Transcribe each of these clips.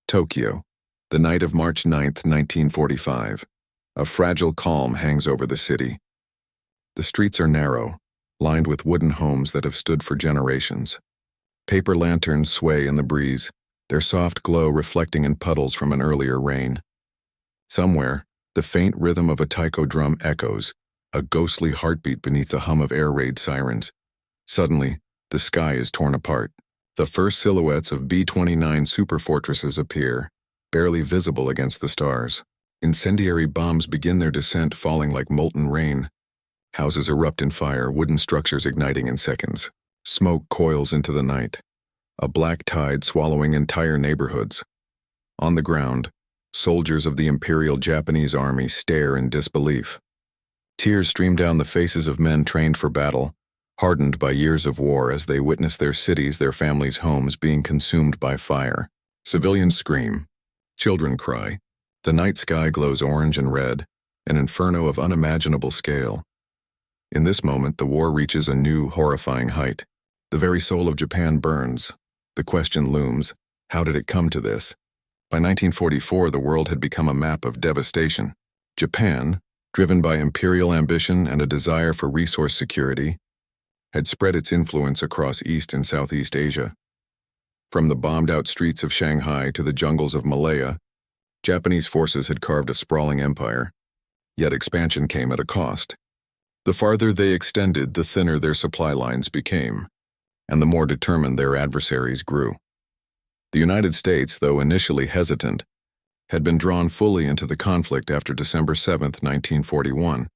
Tokyo, the night of March 9, 1945. A fragile calm hangs over the city. The streets are narrow, lined with wooden homes that have stood for generations. Paper lanterns sway in the breeze, their soft glow reflecting in puddles from an earlier rain. Somewhere, the faint rhythm of a taiko drum echoes, a ghostly heartbeat beneath the hum of air raid sirens. Suddenly, the sky is torn apart. The first silhouettes of B-29 superfortresses appear, barely visible against the stars. Incendiary bombs begin their descent, falling like molten rain. Houses erupt in fire, wooden structures igniting in seconds. Smoke coils into the night, a black tide swallowing entire neighborhoods. On the ground, soldiers of the Imperial Japanese Army stare in disbelief. Tears stream down the faces of men trained for battle, hardened by years of war as they witness their cities, their families' homes being consumed by fire. Civilians scream. Children cry. The night sky glows orange and red, an inferno of unimaginable scale. In this moment, the war reaches a new, horrifying height. The very soul of Japan burns. The question looms, how did it come to this? By 1944, the world had become a map of devastation. Japan, driven by imperial ambition and a desire for resource security, had spread its influence across East and Southeast Asia. From the bombed-out streets of Shanghai to the jungles of Malaya, Japanese forces had carved a sprawling empire. Yet expansion came at a cost. The farther they extended, the thinner their supply lines became, and the more determined their adversaries grew. The United States, though initially hesitant, had been drawn fully into the conflict after December 7, 1941.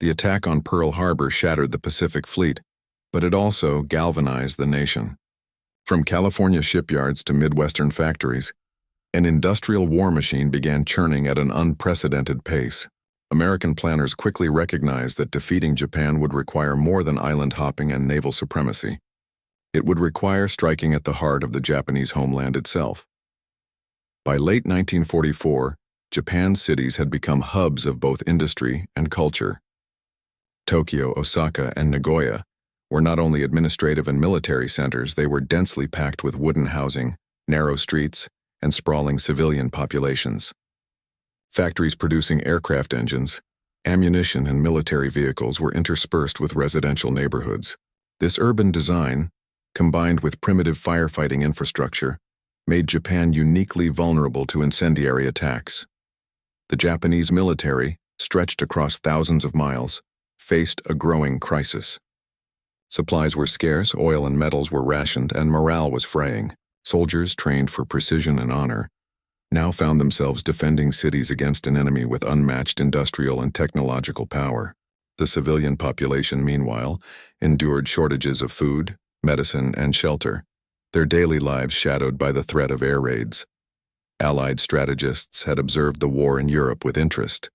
The attack on Pearl Harbor shattered the Pacific Fleet, but it also galvanized the nation. From California shipyards to Midwestern factories, an industrial war machine began churning at an unprecedented pace. American planners quickly recognized that defeating Japan would require more than island hopping and naval supremacy. It would require striking at the heart of the Japanese homeland itself. By late 1944, Japan's cities had become hubs of both industry and culture. Tokyo, Osaka, and Nagoya were not only administrative and military centers, they were densely packed with wooden housing, narrow streets, and sprawling civilian populations. Factories producing aircraft engines, ammunition, and military vehicles were interspersed with residential neighborhoods. This urban design, combined with primitive firefighting infrastructure, made Japan uniquely vulnerable to incendiary attacks. The Japanese military, stretched across thousands of miles, faced a growing crisis. Supplies were scarce, oil and metals were rationed, and morale was fraying. Soldiers trained for precision and honor now found themselves defending cities against an enemy with unmatched industrial and technological power. The civilian population, meanwhile, endured shortages of food, medicine, and shelter, their daily lives shadowed by the threat of air raids. Allied strategists had observed the war in Europe with interest.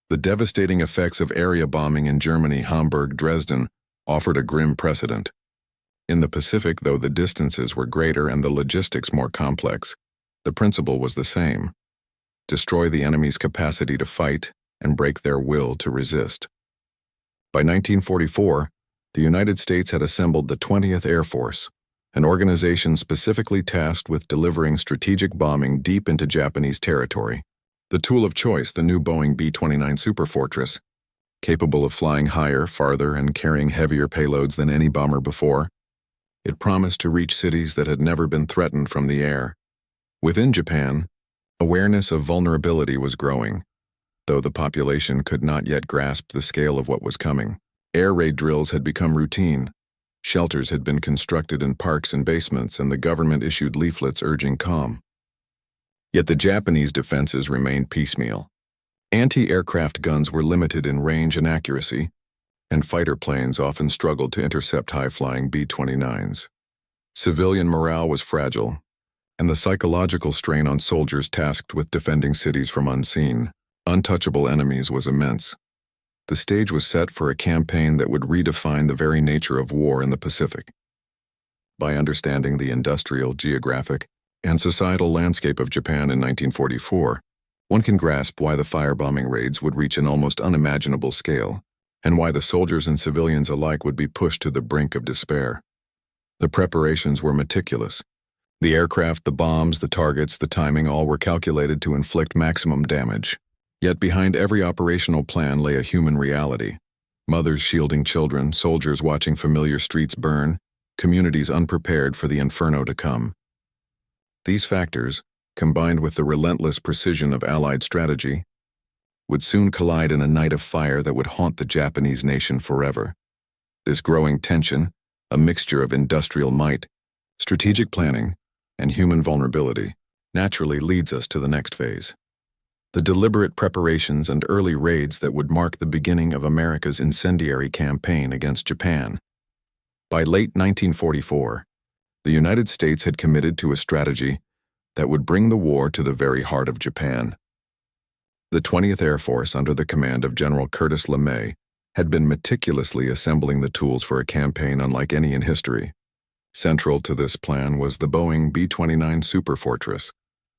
The devastating effects of area bombing in Germany, Hamburg, Dresden offered a grim precedent. In the Pacific, though the distances were greater and the logistics more complex, the principle was the same: destroy the enemy's capacity to fight and break their will to resist. By 1944, the United States had assembled the 20th Air Force, an organization specifically tasked with delivering strategic bombing deep into Japanese territory. The tool of choice, the new Boeing B-29 Superfortress, capable of flying higher, farther, and carrying heavier payloads than any bomber before, it promised to reach cities that had never been threatened from the air. Within Japan, awareness of vulnerability was growing, though the population could not yet grasp the scale of what was coming. Air raid drills had become routine. Shelters had been constructed in parks and basements, and the government issued leaflets urging calm. Yet the Japanese defenses remained piecemeal. Anti-aircraft guns were limited in range and accuracy, and fighter planes often struggled to intercept high-flying B-29s. Civilian morale was fragile, and the psychological strain on soldiers tasked with defending cities from unseen, untouchable enemies was immense. The stage was set for a campaign that would redefine the very nature of war in the Pacific. By understanding the industrial, geographic, and societal landscape of Japan in 1944, one can grasp why the firebombing raids would reach an almost unimaginable scale, and why the soldiers and civilians alike would be pushed to the brink of despair. The preparations were meticulous. The aircraft, the bombs, the targets, the timing, all were calculated to inflict maximum damage. Yet behind every operational plan lay a human reality. Mothers shielding children, soldiers watching familiar streets burn, communities unprepared for the inferno to come. These factors, combined with the relentless precision of Allied strategy, would soon collide in a night of fire that would haunt the Japanese nation forever. This growing tension, a mixture of industrial might, strategic planning, and human vulnerability, naturally leads us to the next phase. The deliberate preparations and early raids that would mark the beginning of America's incendiary campaign against Japan. By late 1944, the United States had committed to a strategy that would bring the war to the very heart of Japan. The 20th Air Force, under the command of General Curtis LeMay, had been meticulously assembling the tools for a campaign unlike any in history. Central to this plan was the Boeing B-29 Superfortress,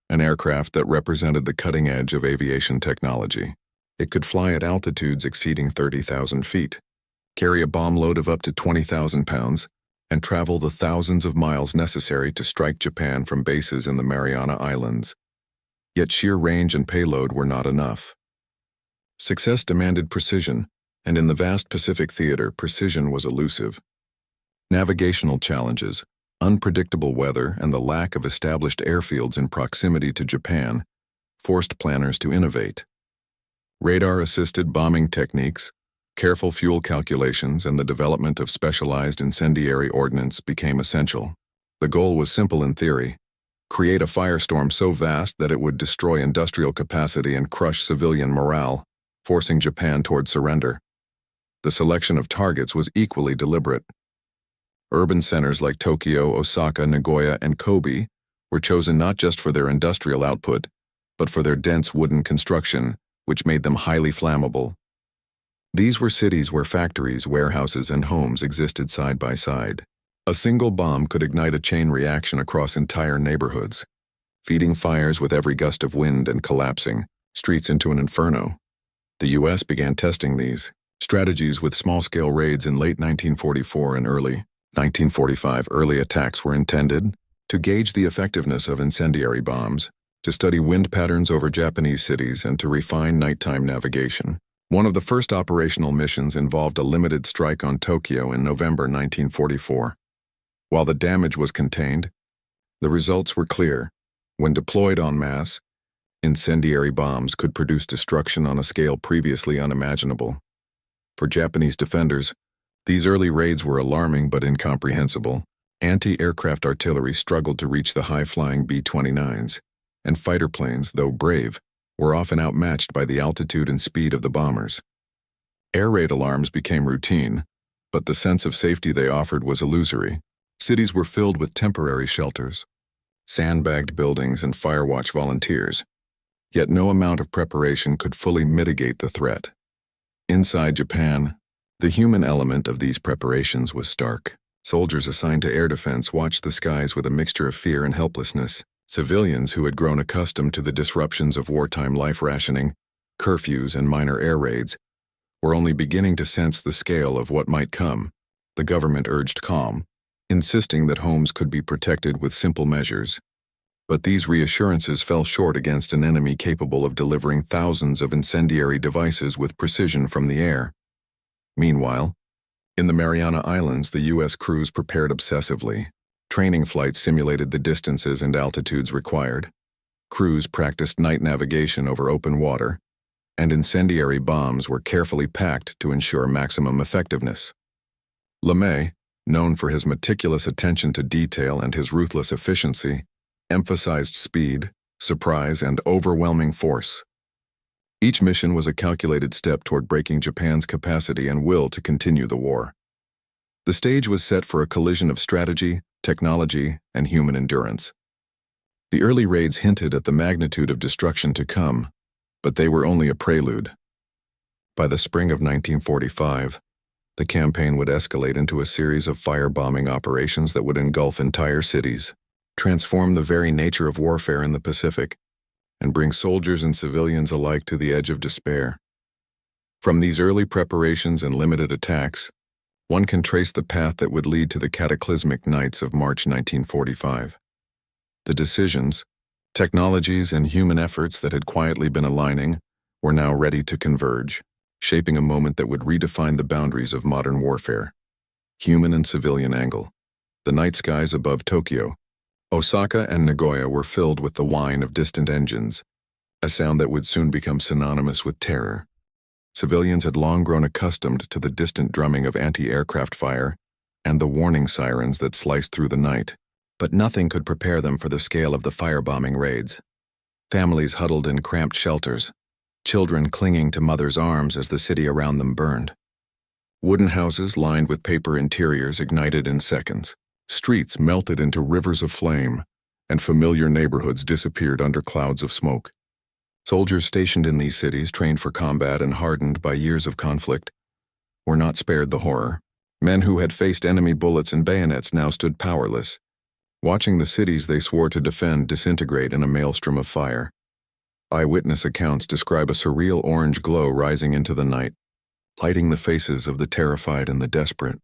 an aircraft that represented the cutting edge of aviation technology. It could fly at altitudes exceeding 30,000 feet, carry a bomb load of up to 20,000 pounds, and travel the thousands of miles necessary to strike Japan from bases in the Mariana Islands. Yet sheer range and payload were not enough. Success demanded precision, and in the vast Pacific theater, precision was elusive. Navigational challenges, unpredictable weather, and the lack of established airfields in proximity to Japan forced planners to innovate. Radar-assisted bombing techniques, careful fuel calculations, and the development of specialized incendiary ordnance became essential. The goal was simple in theory: create a firestorm so vast that it would destroy industrial capacity and crush civilian morale, forcing Japan toward surrender. The selection of targets was equally deliberate. Urban centers like Tokyo, Osaka, Nagoya, and Kobe were chosen not just for their industrial output, but for their dense wooden construction, which made them highly flammable. These were cities where factories, warehouses, and homes existed side by side. A single bomb could ignite a chain reaction across entire neighborhoods, feeding fires with every gust of wind and collapsing streets into an inferno. The U.S. began testing these strategies with small-scale raids in late 1944 and early 1945. Early attacks were intended to gauge the effectiveness of incendiary bombs, to study wind patterns over Japanese cities, and to refine nighttime navigation. One of the first operational missions involved a limited strike on Tokyo in November 1944. While the damage was contained, the results were clear. When deployed en masse, incendiary bombs could produce destruction on a scale previously unimaginable. For Japanese defenders, these early raids were alarming but incomprehensible. Anti-aircraft artillery struggled to reach the high-flying B-29s, and fighter planes, though brave, were often outmatched by the altitude and speed of the bombers. Air raid alarms became routine, but the sense of safety they offered was illusory. Cities were filled with temporary shelters, sandbagged buildings, and firewatch volunteers. Yet no amount of preparation could fully mitigate the threat. Inside Japan, the human element of these preparations was stark. Soldiers assigned to air defense watched the skies with a mixture of fear and helplessness. Civilians who had grown accustomed to the disruptions of wartime life rationing, curfews, and minor air raids were only beginning to sense the scale of what might come. The government urged calm, insisting that homes could be protected with simple measures. But these reassurances fell short against an enemy capable of delivering thousands of incendiary devices with precision from the air. Meanwhile, in the Mariana Islands, the U.S. crews prepared obsessively. Training flights simulated the distances and altitudes required. Crews practiced night navigation over open water, and incendiary bombs were carefully packed to ensure maximum effectiveness. LeMay, known for his meticulous attention to detail and his ruthless efficiency, emphasized speed, surprise, and overwhelming force. Each mission was a calculated step toward breaking Japan's capacity and will to continue the war. The stage was set for a collision of strategy, technology, and human endurance. The early raids hinted at the magnitude of destruction to come, but they were only a prelude. By the spring of 1945, the campaign would escalate into a series of firebombing operations that would engulf entire cities, transform the very nature of warfare in the Pacific, and bring soldiers and civilians alike to the edge of despair. From these early preparations and limited attacks, one can trace the path that would lead to the cataclysmic nights of March 1945. The decisions, technologies, and human efforts that had quietly been aligning were now ready to converge, shaping a moment that would redefine the boundaries of modern warfare. Human and civilian angle. The night skies above Tokyo, Osaka, and Nagoya were filled with the whine of distant engines, a sound that would soon become synonymous with terror. Civilians had long grown accustomed to the distant drumming of anti-aircraft fire and the warning sirens that sliced through the night, but nothing could prepare them for the scale of the firebombing raids. Families huddled in cramped shelters, children clinging to mothers' arms as the city around them burned. Wooden houses lined with paper interiors ignited in seconds. Streets melted into rivers of flame, and familiar neighborhoods disappeared under clouds of smoke. Soldiers stationed in these cities, trained for combat and hardened by years of conflict, were not spared the horror. Men who had faced enemy bullets and bayonets now stood powerless, watching the cities they swore to defend disintegrate in a maelstrom of fire. Eyewitness accounts describe a surreal orange glow rising into the night, lighting the faces of the terrified and the desperate.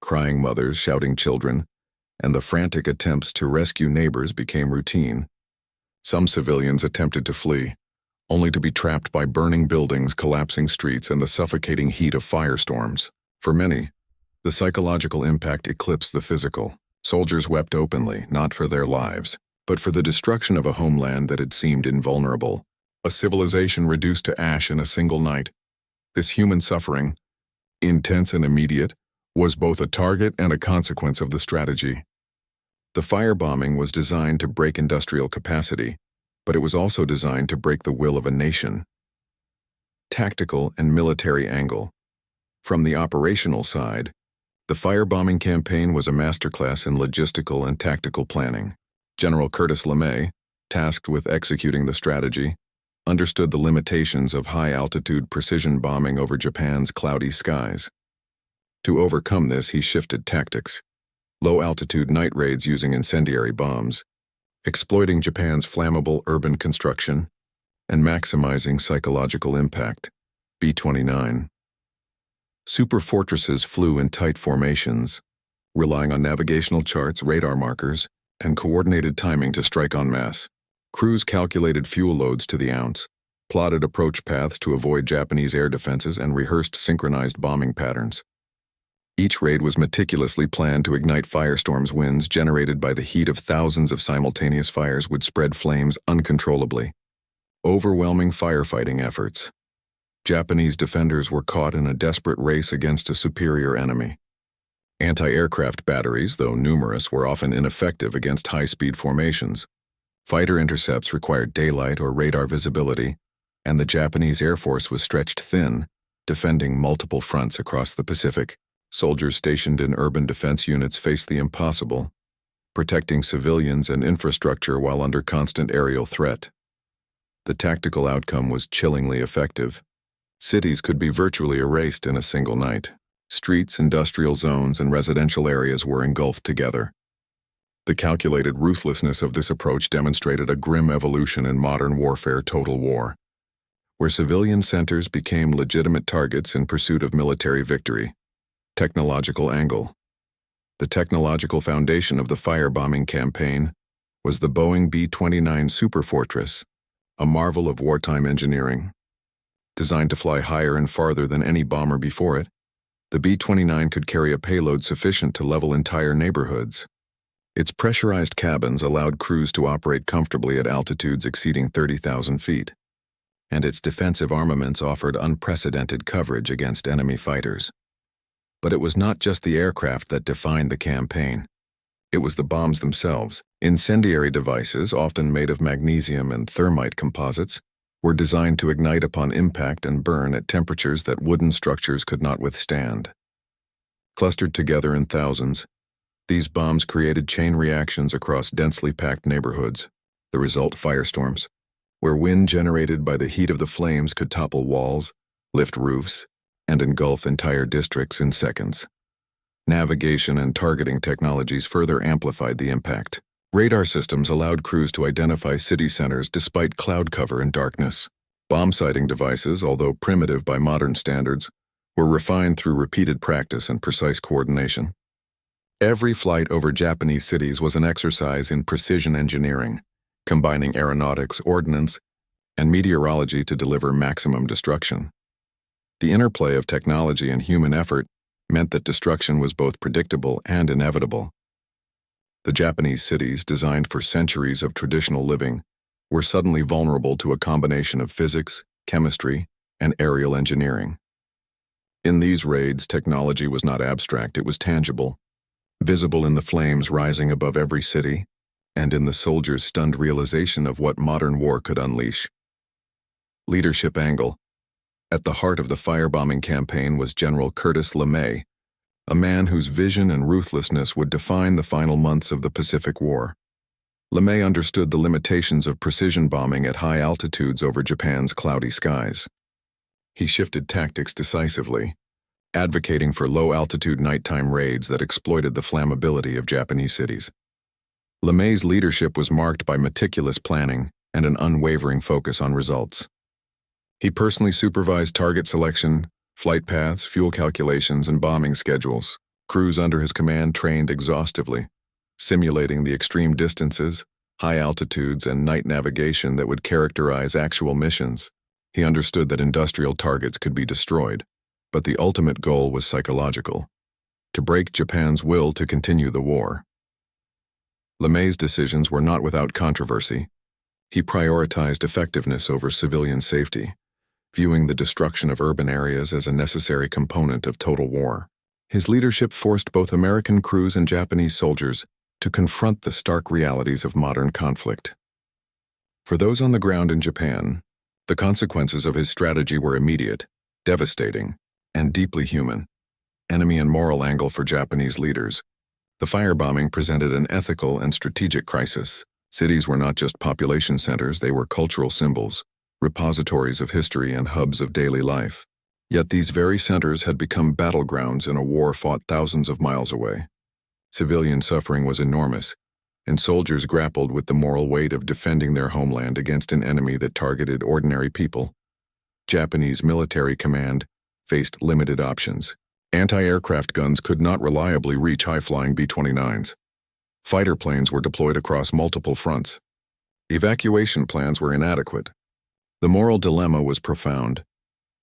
Crying mothers, shouting children, and the frantic attempts to rescue neighbors became routine. Some civilians attempted to flee, only to be trapped by burning buildings, collapsing streets, and the suffocating heat of firestorms. For many, the psychological impact eclipsed the physical. Soldiers wept openly, not for their lives, but for the destruction of a homeland that had seemed invulnerable, a civilization reduced to ash in a single night. This human suffering, intense and immediate, was both a target and a consequence of the strategy. The firebombing was designed to break industrial capacity, but it was also designed to break the will of a nation. Tactical and military angle. From the operational side, the firebombing campaign was a masterclass in logistical and tactical planning. General Curtis LeMay, tasked with executing the strategy, understood the limitations of high-altitude precision bombing over Japan's cloudy skies. To overcome this, he shifted tactics. Low-altitude night raids using incendiary bombs, exploiting Japan's flammable urban construction, and maximizing psychological impact. B-29. Super fortresses flew in tight formations, relying on navigational charts, radar markers, and coordinated timing to strike en masse. Crews calculated fuel loads to the ounce, plotted approach paths to avoid Japanese air defenses, and rehearsed synchronized bombing patterns. Each raid was meticulously planned to ignite firestorms. Winds generated by the heat of thousands of simultaneous fires would spread flames uncontrollably. Overwhelming firefighting efforts. Japanese defenders were caught in a desperate race against a superior enemy. Anti-aircraft batteries, though numerous, were often ineffective against high-speed formations. Fighter intercepts required daylight or radar visibility, and the Japanese Air Force was stretched thin, defending multiple fronts across the Pacific. Soldiers stationed in urban defense units faced the impossible, protecting civilians and infrastructure while under constant aerial threat. The tactical outcome was chillingly effective. Cities could be virtually erased in a single night. Streets, industrial zones, and residential areas were engulfed together. The calculated ruthlessness of this approach demonstrated a grim evolution in modern warfare, total war, where civilian centers became legitimate targets in pursuit of military victory. Technological angle. The technological foundation of the firebombing campaign was the Boeing B-29 Superfortress, a marvel of wartime engineering. Designed to fly higher and farther than any bomber before it, the B-29 could carry a payload sufficient to level entire neighborhoods. Its pressurized cabins allowed crews to operate comfortably at altitudes exceeding 30,000 feet, and its defensive armaments offered unprecedented coverage against enemy fighters. But it was not just the aircraft that defined the campaign. It was the bombs themselves. Incendiary devices, often made of magnesium and thermite composites, were designed to ignite upon impact and burn at temperatures that wooden structures could not withstand. Clustered together in thousands, these bombs created chain reactions across densely packed neighborhoods. The result, firestorms, where wind generated by the heat of the flames could topple walls, lift roofs, and engulf entire districts in seconds. Navigation and targeting technologies further amplified the impact. Radar systems allowed crews to identify city centers despite cloud cover and darkness. Bomb sighting devices, although primitive by modern standards, were refined through repeated practice and precise coordination. Every flight over Japanese cities was an exercise in precision engineering, combining aeronautics, ordnance, and meteorology to deliver maximum destruction. The interplay of technology and human effort meant that destruction was both predictable and inevitable. The Japanese cities, designed for centuries of traditional living, were suddenly vulnerable to a combination of physics, chemistry, and aerial engineering. In these raids, technology was not abstract, it was tangible, visible in the flames rising above every city, and in the soldiers' stunned realization of what modern war could unleash. Leadership angle. At the heart of the firebombing campaign was General Curtis LeMay, a man whose vision and ruthlessness would define the final months of the Pacific War. LeMay understood the limitations of precision bombing at high altitudes over Japan's cloudy skies. He shifted tactics decisively, advocating for low-altitude nighttime raids that exploited the flammability of Japanese cities. LeMay's leadership was marked by meticulous planning and an unwavering focus on results. He personally supervised target selection, flight paths, fuel calculations, and bombing schedules. Crews under his command trained exhaustively, simulating the extreme distances, high altitudes, and night navigation that would characterize actual missions. He understood that industrial targets could be destroyed, but the ultimate goal was psychological: to break Japan's will to continue the war. LeMay's decisions were not without controversy. He prioritized effectiveness over civilian safety, viewing the destruction of urban areas as a necessary component of total war. His leadership forced both American crews and Japanese soldiers to confront the stark realities of modern conflict. For those on the ground in Japan, the consequences of his strategy were immediate, devastating, and deeply human. Enemy and moral angle for Japanese leaders. The firebombing presented an ethical and strategic crisis. Cities were not just population centers, they were cultural symbols, repositories of history and hubs of daily life. Yet these very centers had become battlegrounds in a war fought thousands of miles away. Civilian suffering was enormous, and soldiers grappled with the moral weight of defending their homeland against an enemy that targeted ordinary people. Japanese military command faced limited options. Anti-aircraft guns could not reliably reach high-flying B-29s. Fighter planes were deployed across multiple fronts. Evacuation plans were inadequate. The moral dilemma was profound: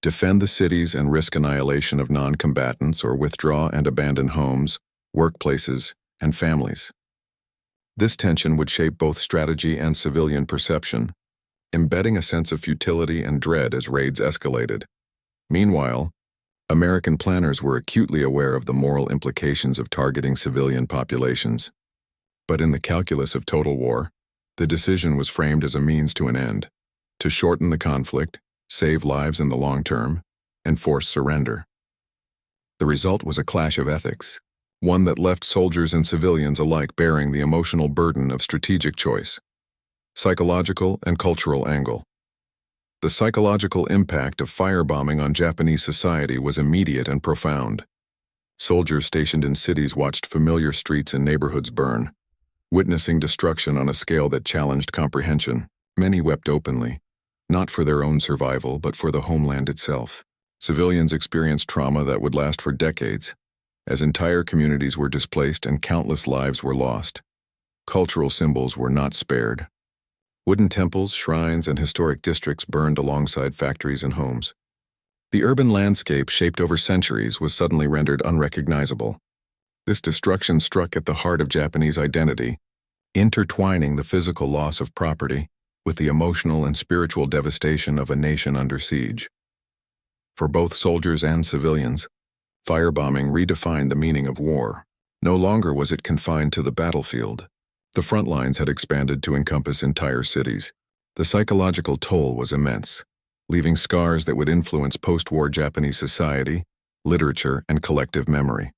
defend the cities and risk annihilation of non-combatants, or withdraw and abandon homes, workplaces, and families. This tension would shape both strategy and civilian perception, embedding a sense of futility and dread as raids escalated. Meanwhile, American planners were acutely aware of the moral implications of targeting civilian populations. But in the calculus of total war, the decision was framed as a means to an end: to shorten the conflict, save lives in the long term, and force surrender. The result was a clash of ethics, one that left soldiers and civilians alike bearing the emotional burden of strategic choice. Psychological and cultural angle. The psychological impact of firebombing on Japanese society was immediate and profound. Soldiers stationed in cities watched familiar streets and neighborhoods burn, witnessing destruction on a scale that challenged comprehension. Many wept openly, not for their own survival, but for the homeland itself. Civilians experienced trauma that would last for decades, as entire communities were displaced and countless lives were lost. Cultural symbols were not spared. Wooden temples, shrines, and historic districts burned alongside factories and homes. The urban landscape, shaped over centuries, was suddenly rendered unrecognizable. This destruction struck at the heart of Japanese identity, intertwining the physical loss of property with the emotional and spiritual devastation of a nation under siege. For both soldiers and civilians, firebombing redefined the meaning of war. No longer was it confined to the battlefield. The front lines had expanded to encompass entire cities. The psychological toll was immense, leaving scars that would influence post-war Japanese society, literature, and collective memory.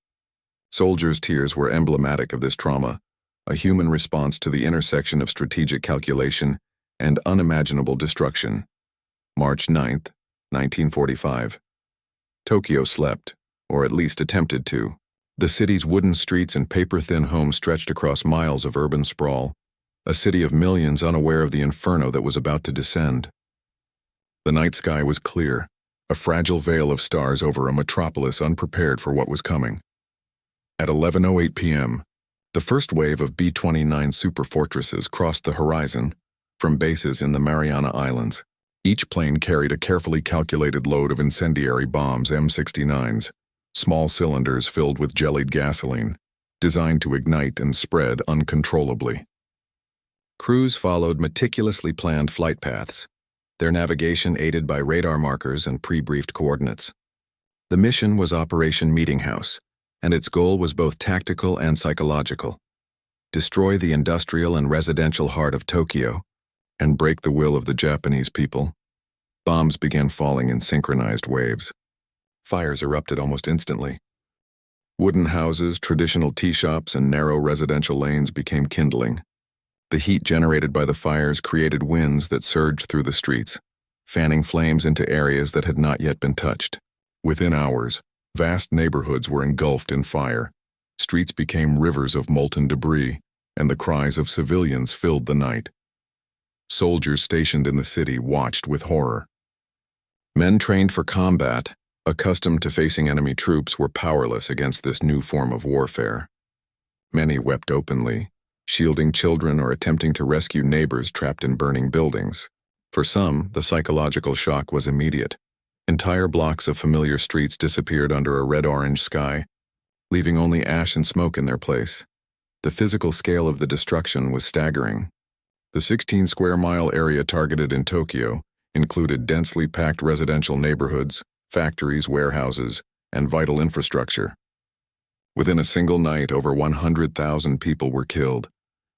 Soldiers' tears were emblematic of this trauma, a human response to the intersection of strategic calculation and unimaginable destruction. March 9, 1945. Tokyo slept, or at least attempted to. The city's wooden streets and paper-thin homes stretched across miles of urban sprawl, a city of millions unaware of the inferno that was about to descend. The night sky was clear, a fragile veil of stars over a metropolis unprepared for what was coming. At 11:08 p.m., the first wave of B-29 superfortresses crossed the horizon from bases in the Mariana Islands. Each plane carried a carefully calculated load of incendiary bombs, M69s, small cylinders filled with jellied gasoline, designed to ignite and spread uncontrollably. Crews followed meticulously planned flight paths, their navigation aided by radar markers and pre-briefed coordinates. The mission was Operation Meeting House, and its goal was both tactical and psychological: destroy the industrial and residential heart of Tokyo and break the will of the Japanese people. Bombs began falling in synchronized waves. Fires erupted almost instantly. Wooden houses, traditional tea shops, and narrow residential lanes became kindling. The heat generated by the fires created winds that surged through the streets, fanning flames into areas that had not yet been touched. Within hours, vast neighborhoods were engulfed in fire. Streets became rivers of molten debris, and the cries of civilians filled the night. Soldiers stationed in the city watched with horror. Men trained for combat, accustomed to facing enemy troops, were powerless against this new form of warfare. Many wept openly, shielding children or attempting to rescue neighbors trapped in burning buildings. For some, the psychological shock was immediate. Entire blocks of familiar streets disappeared under a red-orange sky, leaving only ash and smoke in their place. The physical scale of the destruction was staggering. The 16-square-mile area targeted in Tokyo included densely packed residential neighborhoods, factories, warehouses, and vital infrastructure. Within a single night, over 100,000 people were killed,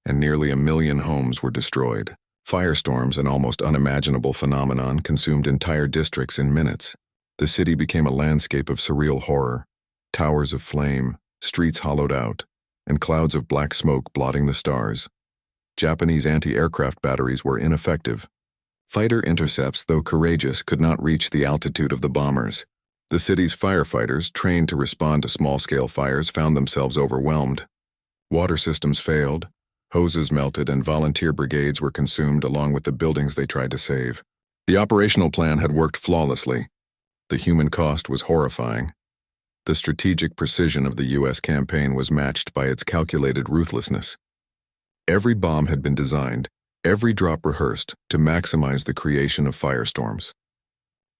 and nearly 1 million homes were destroyed. Firestorms, an almost unimaginable phenomenon, consumed entire districts in minutes. The city became a landscape of surreal horror: towers of flame, streets hollowed out, and clouds of black smoke blotting the stars. Japanese anti-aircraft batteries were ineffective. Fighter intercepts, though courageous, could not reach the altitude of the bombers. The city's firefighters, trained to respond to small-scale fires, found themselves overwhelmed. Water systems failed, hoses melted, and volunteer brigades were consumed along with the buildings they tried to save. The operational plan had worked flawlessly. The human cost was horrifying. The strategic precision of the U.S. campaign was matched by its calculated ruthlessness. Every bomb had been designed, every drop rehearsed, to maximize the creation of firestorms.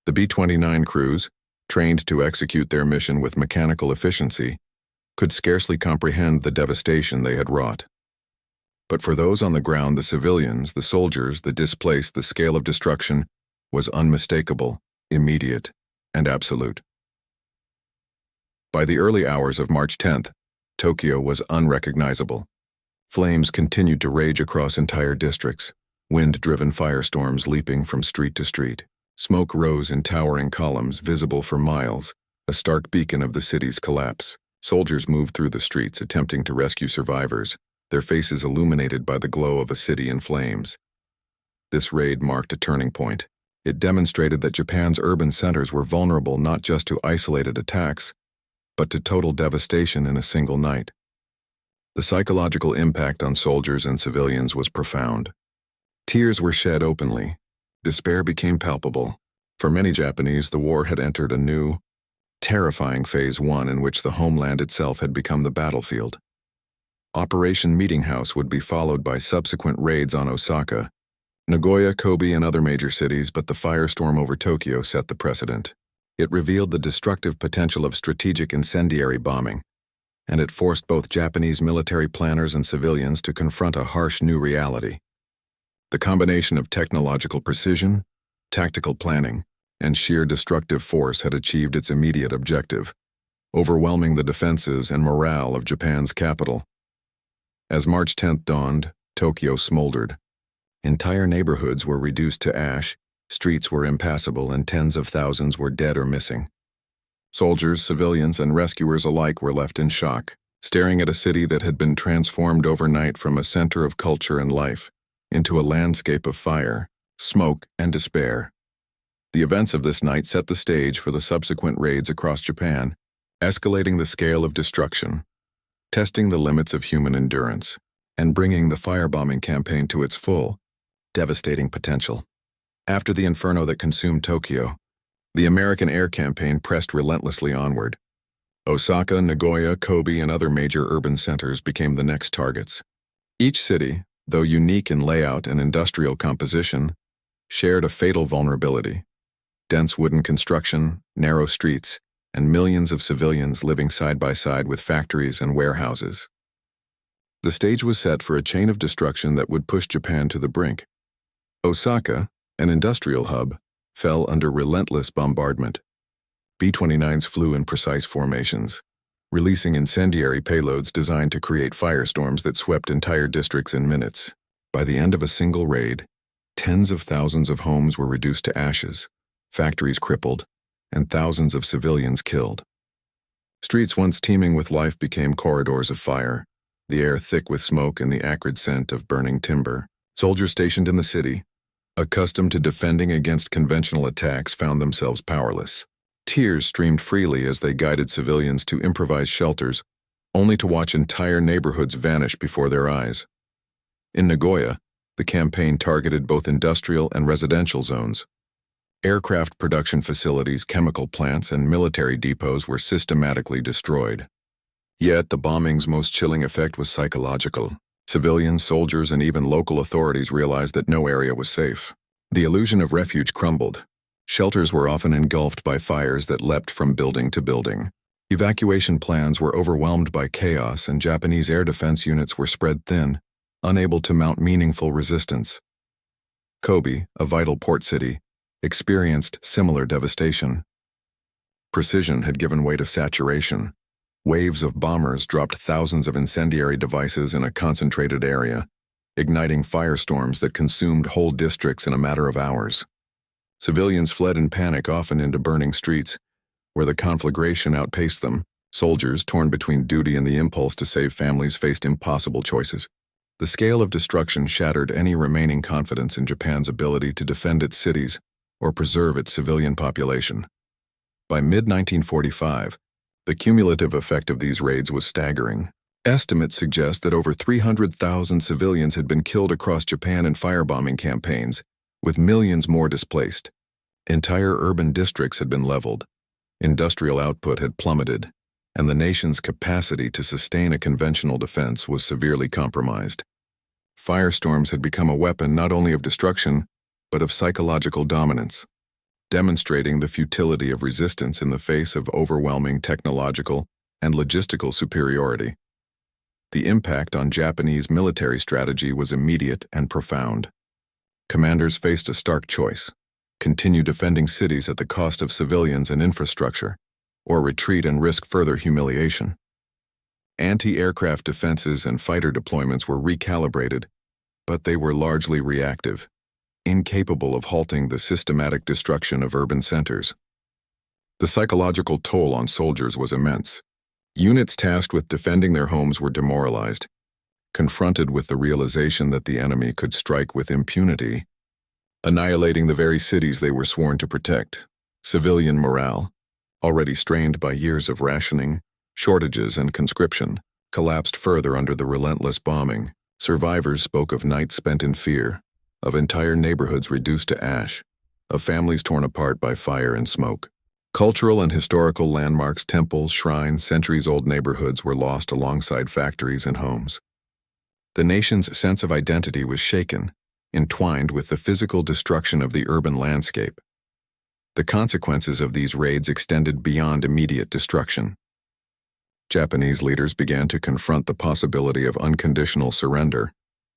The B-29 crews, trained to execute their mission with mechanical efficiency, could scarcely comprehend the devastation they had wrought. But for those on the ground, the civilians, the soldiers, the displaced, the scale of destruction was unmistakable, immediate, and absolute. By the early hours of March 10th, Tokyo was unrecognizable. Flames continued to rage across entire districts, wind-driven firestorms leaping from street to street. Smoke rose in towering columns, visible for miles, a stark beacon of the city's collapse. Soldiers moved through the streets, attempting to rescue survivors, their faces illuminated by the glow of a city in flames. This raid marked a turning point. It demonstrated that Japan's urban centers were vulnerable not just to isolated attacks, but to total devastation in a single night. The psychological impact on soldiers and civilians was profound. Tears were shed openly. Despair became palpable. For many Japanese, the war had entered a new, terrifying phase one in which the homeland itself had become the battlefield. Operation Meeting House would be followed by subsequent raids on Osaka, Nagoya, Kobe, and other major cities, but the firestorm over Tokyo set the precedent. It revealed the destructive potential of strategic incendiary bombing, and it forced both Japanese military planners and civilians to confront a harsh new reality. The combination of technological precision, tactical planning, and sheer destructive force had achieved its immediate objective, overwhelming the defenses and morale of Japan's capital. As March 10th dawned, Tokyo smoldered. Entire neighborhoods were reduced to ash, streets were impassable, and tens of thousands were dead or missing. Soldiers, civilians, and rescuers alike were left in shock, staring at a city that had been transformed overnight from a center of culture and life into a landscape of fire, smoke, and despair. The events of this night set the stage for the subsequent raids across Japan, escalating the scale of destruction, testing the limits of human endurance, and bringing the firebombing campaign to its full, devastating potential. After the inferno that consumed Tokyo, the American air campaign pressed relentlessly onward. Osaka, Nagoya, Kobe, and other major urban centers became the next targets. Each city, though unique in layout and industrial composition, shared a fatal vulnerability: dense wooden construction, narrow streets, and millions of civilians living side by side with factories and warehouses. The stage was set for a chain of destruction that would push Japan to the brink. Osaka, an industrial hub, fell under relentless bombardment. B-29s flew in precise formations, releasing incendiary payloads designed to create firestorms that swept entire districts in minutes. By the end of a single raid, tens of thousands of homes were reduced to ashes, factories crippled, and thousands of civilians killed. Streets once teeming with life became corridors of fire, the air thick with smoke and the acrid scent of burning timber. Soldiers stationed in the city, accustomed to defending against conventional attacks, found themselves powerless. Tears streamed freely as they guided civilians to improvised shelters, only to watch entire neighborhoods vanish before their eyes. In Nagoya, the campaign targeted both industrial and residential zones. Aircraft production facilities, chemical plants, and military depots were systematically destroyed. Yet the bombing's most chilling effect was psychological. Civilians, soldiers, and even local authorities realized that no area was safe. The illusion of refuge crumbled. Shelters were often engulfed by fires that leapt from building to building. Evacuation plans were overwhelmed by chaos, and Japanese air defense units were spread thin, unable to mount meaningful resistance. Kobe, a vital port city, experienced similar devastation. Precision had given way to saturation. Waves of bombers dropped thousands of incendiary devices in a concentrated area, igniting firestorms that consumed whole districts in a matter of hours. Civilians fled in panic, often into burning streets, where the conflagration outpaced them. Soldiers, torn between duty and the impulse to save families, faced impossible choices. The scale of destruction shattered any remaining confidence in Japan's ability to defend its cities or preserve its civilian population. By mid-1945, the cumulative effect of these raids was staggering. Estimates suggest that over 300,000 civilians had been killed across Japan in firebombing campaigns, with millions more displaced. Entire urban districts had been leveled, industrial output had plummeted, and the nation's capacity to sustain a conventional defense was severely compromised. Firestorms had become a weapon not only of destruction, but of psychological dominance, demonstrating the futility of resistance in the face of overwhelming technological and logistical superiority. The impact on Japanese military strategy was immediate and profound. Commanders faced a stark choice: continue defending cities at the cost of civilians and infrastructure, or retreat and risk further humiliation. Anti-aircraft defenses and fighter deployments were recalibrated, but they were largely reactive, incapable of halting the systematic destruction of urban centers. The psychological toll on soldiers was immense. Units tasked with defending their homes were demoralized, confronted with the realization that the enemy could strike with impunity, annihilating the very cities they were sworn to protect. Civilian morale, already strained by years of rationing, shortages, and conscription, collapsed further under the relentless bombing. Survivors spoke of nights spent in fear, of entire neighborhoods reduced to ash, of families torn apart by fire and smoke. Cultural and historical landmarks, temples, shrines, centuries-old neighborhoods were lost alongside factories and homes. The nation's sense of identity was shaken, entwined with the physical destruction of the urban landscape. The consequences of these raids extended beyond immediate destruction. Japanese leaders began to confront the possibility of unconditional surrender,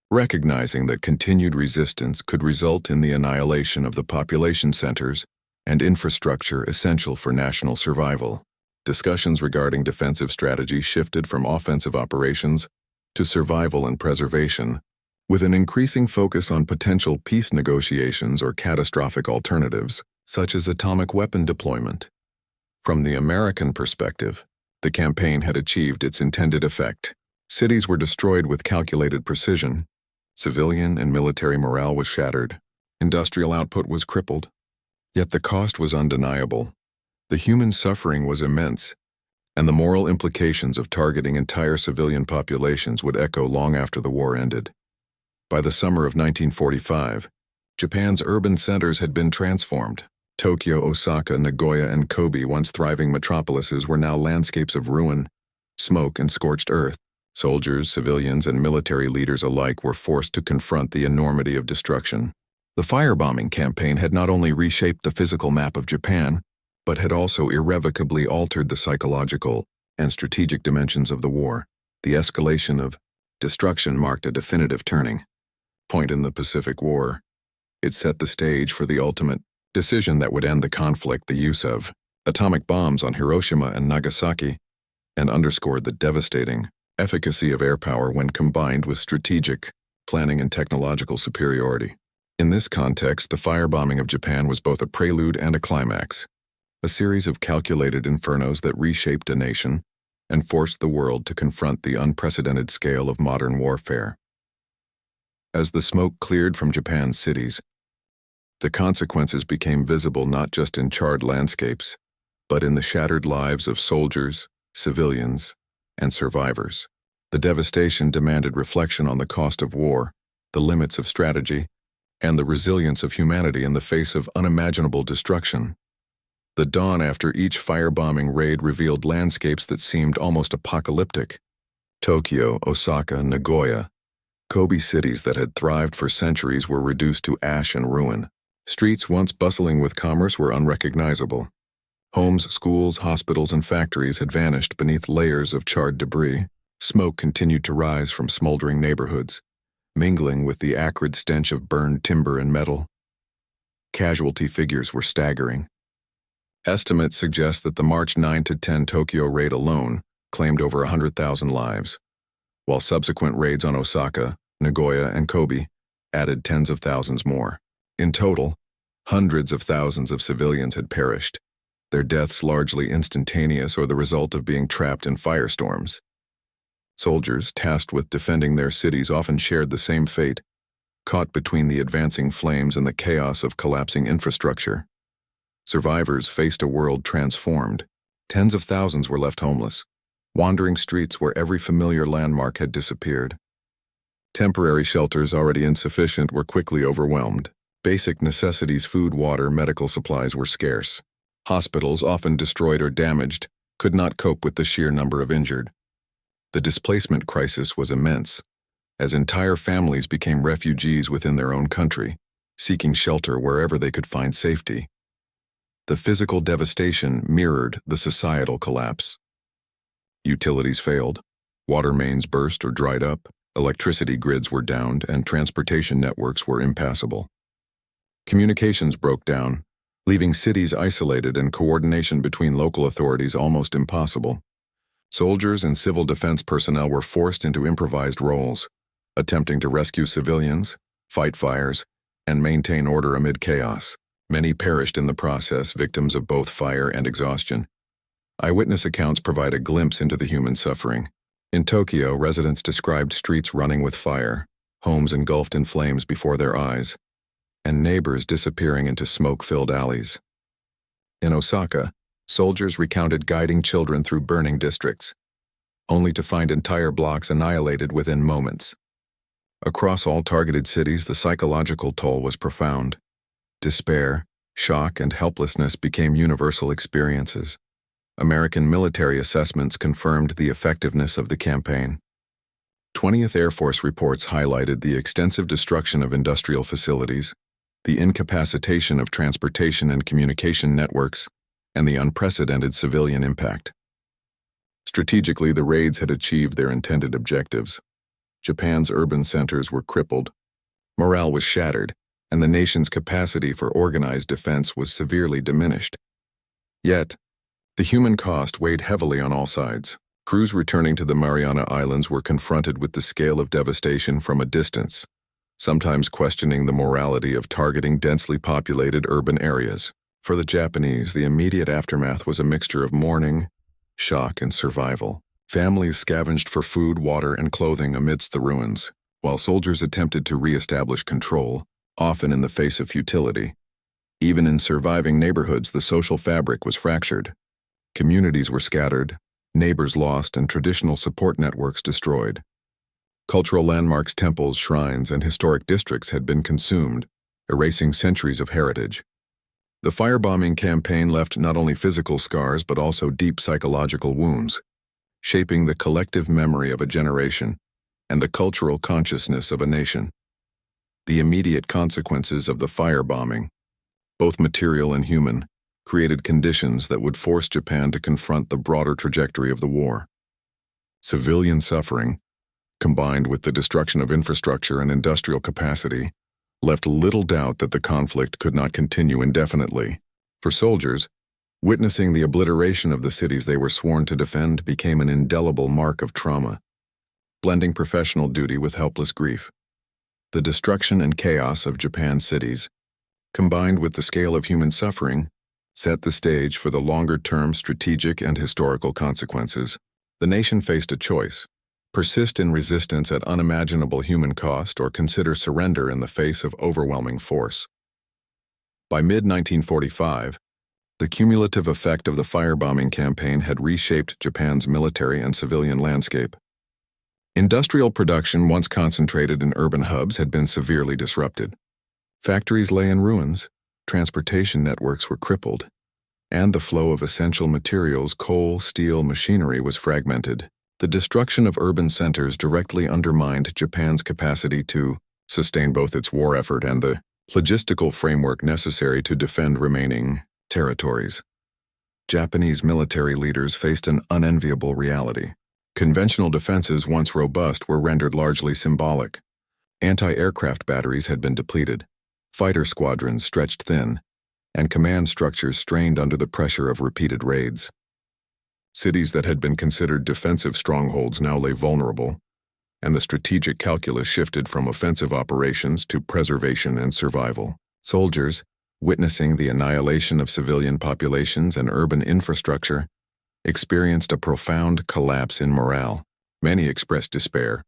recognizing that continued resistance could result in the annihilation of the population centers and infrastructure essential for national survival. Discussions regarding defensive strategy shifted from offensive operations to survival and preservation, with an increasing focus on potential peace negotiations or catastrophic alternatives, such as atomic weapon deployment. From the American perspective, the campaign had achieved its intended effect. Cities were destroyed with calculated precision. Civilian and military morale was shattered. Industrial output was crippled. Yet the cost was undeniable. The human suffering was immense, and the moral implications of targeting entire civilian populations would echo long after the war ended. By the summer of 1945, Japan's urban centers had been transformed. Tokyo, Osaka, Nagoya, and Kobe, once thriving metropolises, were now landscapes of ruin, smoke, and scorched earth. Soldiers, civilians, and military leaders alike were forced to confront the enormity of destruction. The firebombing campaign had not only reshaped the physical map of Japan, but had also irrevocably altered the psychological and strategic dimensions of the war. The escalation of destruction marked a definitive turning point in the Pacific War. It set the stage for the ultimate decision that would end the conflict, the use of atomic bombs on Hiroshima and Nagasaki, and underscored the devastating efficacy of air power when combined with strategic planning and technological superiority. In this context, the firebombing of Japan was both a prelude and a climax, a series of calculated infernos that reshaped a nation and forced the world to confront the unprecedented scale of modern warfare. As the smoke cleared from Japan's cities, the consequences became visible not just in charred landscapes, but in the shattered lives of soldiers, civilians, and survivors. The devastation demanded reflection on the cost of war, the limits of strategy, and the resilience of humanity in the face of unimaginable destruction. The dawn after each firebombing raid revealed landscapes that seemed almost apocalyptic. Tokyo, Osaka, Nagoya, Kobe, cities that had thrived for centuries, were reduced to ash and ruin. Streets once bustling with commerce were unrecognizable. Homes, schools, hospitals, and factories had vanished beneath layers of charred debris. Smoke continued to rise from smoldering neighborhoods, mingling with the acrid stench of burned timber and metal. Casualty figures were staggering. Estimates suggest that the March 9-10 Tokyo raid alone claimed over 100,000 lives, while subsequent raids on Osaka, Nagoya, and Kobe added tens of thousands more. In total, hundreds of thousands of civilians had perished, their deaths largely instantaneous or the result of being trapped in firestorms. Soldiers tasked with defending their cities often shared the same fate, caught between the advancing flames and the chaos of collapsing infrastructure. Survivors faced a world transformed. Tens of thousands were left homeless, wandering streets where every familiar landmark had disappeared. Temporary shelters, already insufficient, were quickly overwhelmed. Basic necessities, food, water, medical supplies, were scarce. Hospitals, often destroyed or damaged, could not cope with the sheer number of injured. The displacement crisis was immense, as entire families became refugees within their own country, seeking shelter wherever they could find safety. The physical devastation mirrored the societal collapse. Utilities failed, water mains burst or dried up, electricity grids were downed, and transportation networks were impassable. Communications broke down, leaving cities isolated and coordination between local authorities almost impossible. Soldiers and civil defense personnel were forced into improvised roles, attempting to rescue civilians, fight fires, and maintain order amid chaos. Many perished in the process, victims of both fire and exhaustion. Eyewitness accounts provide a glimpse into the human suffering. In Tokyo, residents described streets running with fire, homes engulfed in flames before their eyes, and neighbors disappearing into smoke-filled alleys. In Osaka, soldiers recounted guiding children through burning districts, only to find entire blocks annihilated within moments. Across all targeted cities, the psychological toll was profound. Despair, shock, and helplessness became universal experiences. American military assessments confirmed the effectiveness of the campaign. 20th Air Force reports highlighted the extensive destruction of industrial facilities, the incapacitation of transportation and communication networks, and the unprecedented civilian impact. Strategically, the raids had achieved their intended objectives. Japan's urban centers were crippled, morale was shattered, and the nation's capacity for organized defense was severely diminished. Yet, the human cost weighed heavily on all sides. Crews returning to the Mariana Islands were confronted with the scale of devastation from a distance, sometimes questioning the morality of targeting densely populated urban areas. For the Japanese, the immediate aftermath was a mixture of mourning, shock, and survival. Families scavenged for food, water, and clothing amidst the ruins, while soldiers attempted to re-establish control, often in the face of futility. Even in surviving neighborhoods, the social fabric was fractured. Communities were scattered, neighbors lost, and traditional support networks destroyed. Cultural landmarks, temples, shrines, and historic districts had been consumed, erasing centuries of heritage. The firebombing campaign left not only physical scars but also deep psychological wounds, shaping the collective memory of a generation and the cultural consciousness of a nation. The immediate consequences of the firebombing, both material and human, created conditions that would force Japan to confront the broader trajectory of the war. Civilian suffering, combined with the destruction of infrastructure and industrial capacity, left little doubt that the conflict could not continue indefinitely. For soldiers, witnessing the obliteration of the cities they were sworn to defend became an indelible mark of trauma, blending professional duty with helpless grief. The destruction and chaos of Japan's cities, combined with the scale of human suffering, set the stage for the longer-term strategic and historical consequences. The nation faced a choice: persist in resistance at unimaginable human cost or consider surrender in the face of overwhelming force. By mid-1945, the cumulative effect of the firebombing campaign had reshaped Japan's military and civilian landscape. Industrial production, once concentrated in urban hubs, had been severely disrupted. Factories lay in ruins, transportation networks were crippled, and the flow of essential materials, coal, steel, machinery was fragmented. The destruction of urban centers directly undermined Japan's capacity to sustain both its war effort and the logistical framework necessary to defend remaining territories. Japanese military leaders faced an unenviable reality. Conventional defenses, once robust, were rendered largely symbolic. Anti-aircraft batteries had been depleted, fighter squadrons stretched thin, and command structures strained under the pressure of repeated raids. Cities that had been considered defensive strongholds now lay vulnerable, and the strategic calculus shifted from offensive operations to preservation and survival. Soldiers, witnessing the annihilation of civilian populations and urban infrastructure, experienced a profound collapse in morale. Many expressed despair,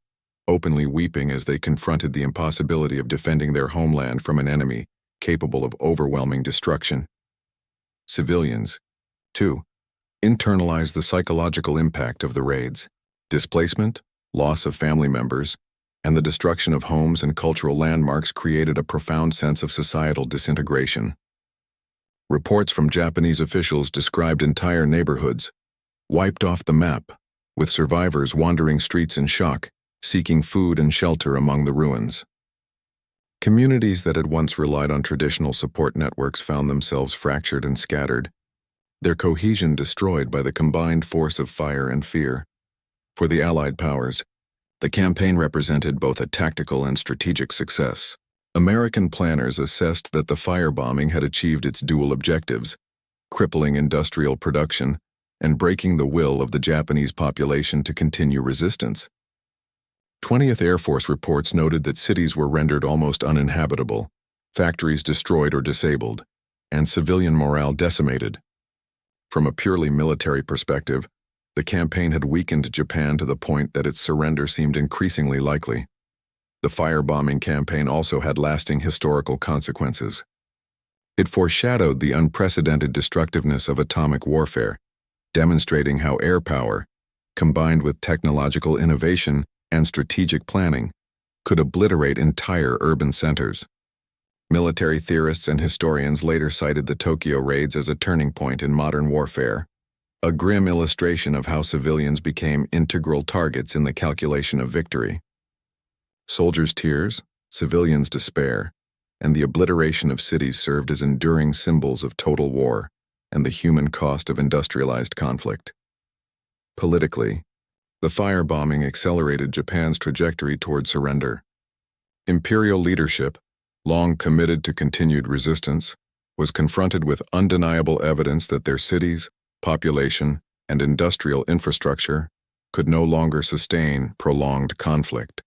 openly weeping as they confronted the impossibility of defending their homeland from an enemy capable of overwhelming destruction. Civilians, too, internalized the psychological impact of the raids. Displacement, loss of family members, and the destruction of homes and cultural landmarks created a profound sense of societal disintegration. Reports from Japanese officials described entire neighborhoods wiped off the map, with survivors wandering streets in shock, seeking food and shelter among the ruins. Communities that had once relied on traditional support networks found themselves fractured and scattered, their cohesion destroyed by the combined force of fire and fear. For the Allied powers, the campaign represented both a tactical and strategic success. American planners assessed that the firebombing had achieved its dual objectives, crippling industrial production and breaking the will of the Japanese population to continue resistance. 20th Air Force reports noted that cities were rendered almost uninhabitable, factories destroyed or disabled, and civilian morale decimated. From a purely military perspective, the campaign had weakened Japan to the point that its surrender seemed increasingly likely. The firebombing campaign also had lasting historical consequences. It foreshadowed the unprecedented destructiveness of atomic warfare, demonstrating how air power, combined with technological innovation and strategic planning, could obliterate entire urban centers. Military theorists and historians later cited the Tokyo raids as a turning point in modern warfare, a grim illustration of how civilians became integral targets in the calculation of victory. Soldiers' tears, civilians' despair, and the obliteration of cities served as enduring symbols of total war and the human cost of industrialized conflict. Politically, the firebombing accelerated Japan's trajectory toward surrender. Imperial leadership, long committed to continued resistance, was confronted with undeniable evidence that their cities, population, and industrial infrastructure could no longer sustain prolonged conflict.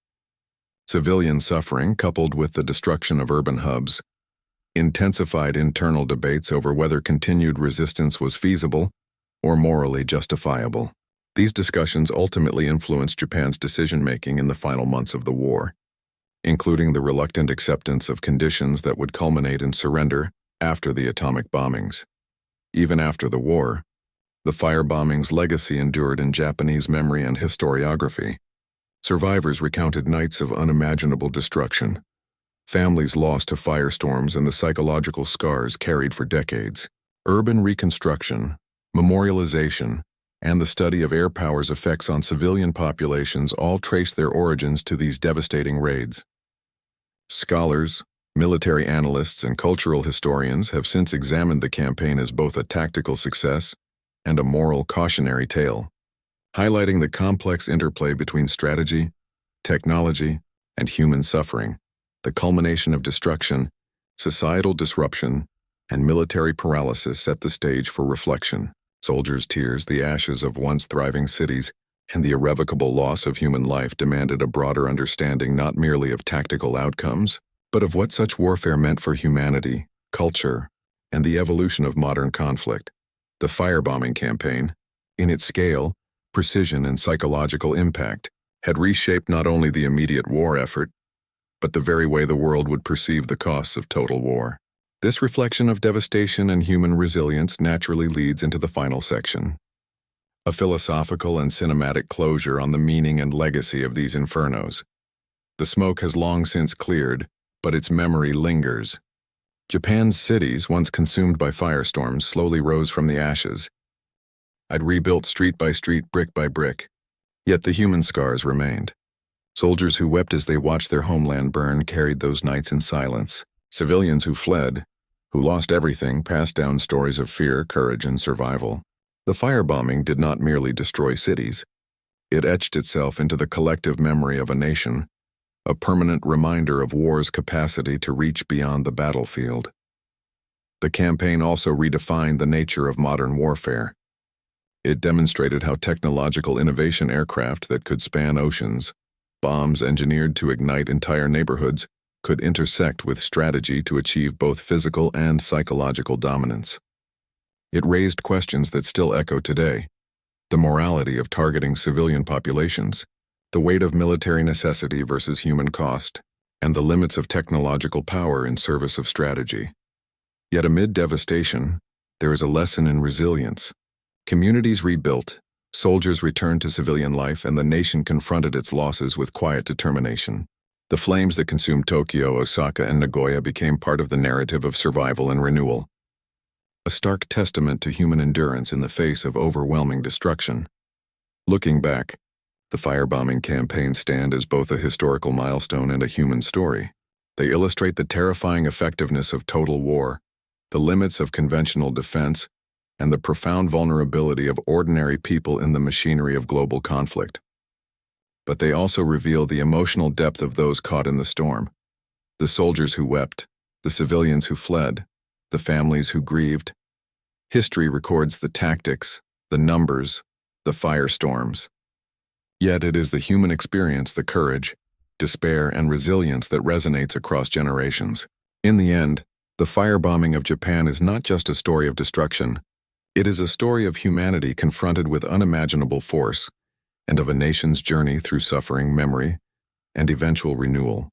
Civilian suffering, coupled with the destruction of urban hubs, intensified internal debates over whether continued resistance was feasible or morally justifiable. These discussions ultimately influenced Japan's decision-making in the final months of the war, including the reluctant acceptance of conditions that would culminate in surrender after the atomic bombings. Even after the war, the firebombing's legacy endured in Japanese memory and historiography. Survivors recounted nights of unimaginable destruction, families lost to firestorms and the psychological scars carried for decades. Urban reconstruction, memorialization, and the study of air power's effects on civilian populations all trace their origins to these devastating raids. Scholars, military analysts, and cultural historians have since examined the campaign as both a tactical success and a moral cautionary tale, highlighting the complex interplay between strategy, technology, and human suffering. The culmination of destruction, societal disruption, and military paralysis set the stage for reflection. Soldiers' tears, the ashes of once thriving cities, and the irrevocable loss of human life demanded a broader understanding not merely of tactical outcomes, but of what such warfare meant for humanity, culture, and the evolution of modern conflict. The firebombing campaign, in its scale, precision, and psychological impact, had reshaped not only the immediate war effort, but the very way the world would perceive the costs of total war. This reflection of devastation and human resilience naturally leads into the final section, a philosophical and cinematic closure on the meaning and legacy of these infernos. The smoke has long since cleared, but its memory lingers. Japan's cities, once consumed by firestorms, slowly rose from the ashes. I'd rebuilt street by street, brick by brick. Yet the human scars remained. Soldiers who wept as they watched their homeland burn carried those nights in silence. Civilians who fled, who lost everything, passed down stories of fear, courage, and survival. The firebombing did not merely destroy cities. It etched itself into the collective memory of a nation, a permanent reminder of war's capacity to reach beyond the battlefield. The campaign also redefined the nature of modern warfare. It demonstrated how technological innovation, aircraft that could span oceans, bombs engineered to ignite entire neighborhoods, could intersect with strategy to achieve both physical and psychological dominance. It raised questions that still echo today: the morality of targeting civilian populations, the weight of military necessity versus human cost, and the limits of technological power in service of strategy. Yet amid devastation, there is a lesson in resilience. Communities rebuilt, soldiers returned to civilian life, and the nation confronted its losses with quiet determination. The flames that consumed Tokyo, Osaka, and Nagoya became part of the narrative of survival and renewal, a stark testament to human endurance in the face of overwhelming destruction. Looking back, the firebombing campaigns stand as both a historical milestone and a human story. They illustrate the terrifying effectiveness of total war, the limits of conventional defense, and the profound vulnerability of ordinary people in the machinery of global conflict. But they also reveal the emotional depth of those caught in the storm: the soldiers who wept, the civilians who fled, the families who grieved. History records the tactics, the numbers, the firestorms. Yet it is the human experience, the courage, despair, and resilience that resonates across generations. In the end, the firebombing of Japan is not just a story of destruction. It is a story of humanity confronted with unimaginable force, and of a nation's journey through suffering, memory, and eventual renewal.